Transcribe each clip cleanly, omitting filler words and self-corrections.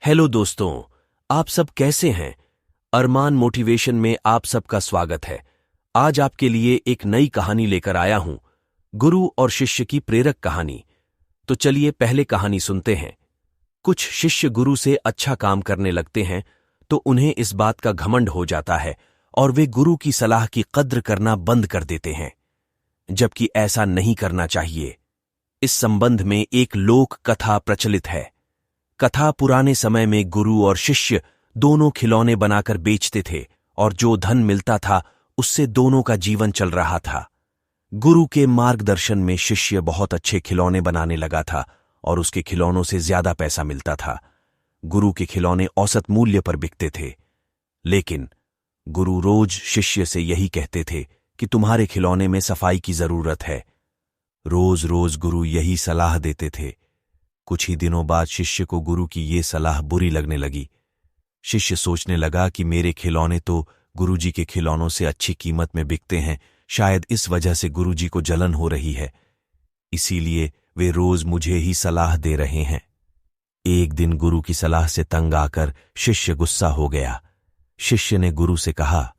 Hello दोस्तों, आप सब कैसे हैं? अरमान मोटिवेशन में आप सबका स्वागत है। आज आपके लिए एक नई कहानी लेकर आया हूं, गुरु और शिष्य की प्रेरक कहानी। तो चलिए पहले कहानी सुनते हैं। कुछ शिष्य गुरु से अच्छा काम करने लगते हैं तो उन्हें इस बात का घमंड हो जाता है और वे गुरु की सलाह की कद्र करना बंद कर देते हैं, जबकि ऐसा नहीं करना चाहिए। इस संबंध में एक लोक कथा प्रचलित है। कथा पुराने समय में गुरु और शिष्य दोनों खिलौने बनाकर बेचते थे और जो धन मिलता था उससे दोनों का जीवन चल रहा था। गुरु के मार्गदर्शन में शिष्य बहुत अच्छे खिलौने बनाने लगा था और उसके खिलौनों से ज्यादा पैसा मिलता था। गुरु के खिलौने औसत मूल्य पर बिकते थे, लेकिन गुरु रोज शिष्य से यही कहते थे कि तुम्हारे खिलौने में सफाई की जरूरत है। रोज रोज गुरु यही सलाह देते थे। कुछ ही दिनों बाद शिष्य को गुरु की ये सलाह बुरी लगने लगी। शिष्य सोचने लगा कि मेरे खिलौने तो गुरुजी के खिलौनों से अच्छी कीमत में बिकते हैं, शायद इस वजह से गुरुजी को जलन हो रही है, इसीलिए वे रोज मुझे ही सलाह दे रहे हैं। एक दिन गुरु की सलाह से तंग आकर शिष्य गुस्सा हो गया। शिष्य ने गुरु से कहा,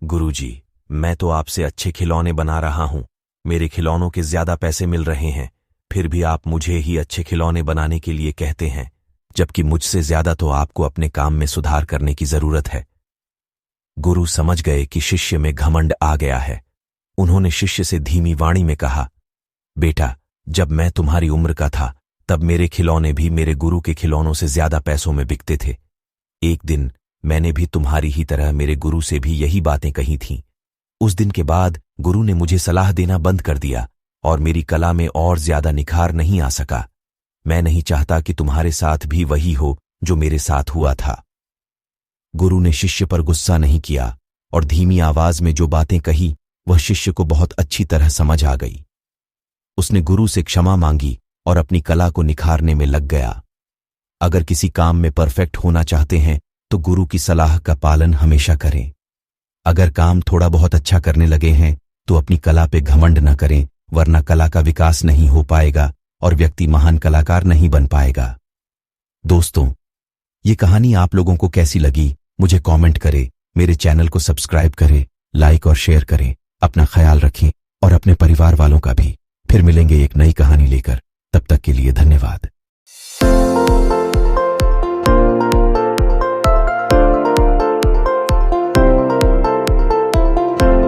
गुरुजी, मैं तो आपसे अच्छे खिलौने बना रहा हूं, मेरे खिलौनों के ज्यादा पैसे मिल रहे हैं, फिर भी आप मुझे ही अच्छे खिलौने बनाने के लिए कहते हैं, जबकि मुझसे ज्यादा तो आपको अपने काम में सुधार करने की जरूरत है। गुरु समझ गए कि शिष्य में घमंड आ गया है। उन्होंने शिष्य से धीमी वाणी में कहा, बेटा, जब मैं तुम्हारी उम्र का था तब मेरे खिलौने भी मेरे गुरु के खिलौनों से ज्यादा पैसों में बिकते थे। एक दिन मैंने भी तुम्हारी ही तरह मेरे गुरु से भी यही बातें कही थीं। उस दिन के बाद गुरु ने मुझे सलाह देना बंद कर दिया और मेरी कला में और ज्यादा निखार नहीं आ सका। मैं नहीं चाहता कि तुम्हारे साथ भी वही हो जो मेरे साथ हुआ था। गुरु ने शिष्य पर गुस्सा नहीं किया और धीमी आवाज में जो बातें कही वह शिष्य को बहुत अच्छी तरह समझ आ गई। उसने गुरु से क्षमा मांगी और अपनी कला को निखारने में लग गया। अगर किसी काम में परफेक्ट होना चाहते हैं तो गुरु की सलाह का पालन हमेशा करें। अगर काम थोड़ा बहुत अच्छा करने लगे हैं तो अपनी कला पे घमंड न करें, वरना कला का विकास नहीं हो पाएगा और व्यक्ति महान कलाकार नहीं बन पाएगा। दोस्तों, ये कहानी आप लोगों को कैसी लगी मुझे कमेंट करें, मेरे चैनल को सब्सक्राइब करें, लाइक और शेयर करें। अपना ख्याल रखें और अपने परिवार वालों का भी। फिर मिलेंगे एक नई कहानी लेकर, तब तक के लिए धन्यवाद।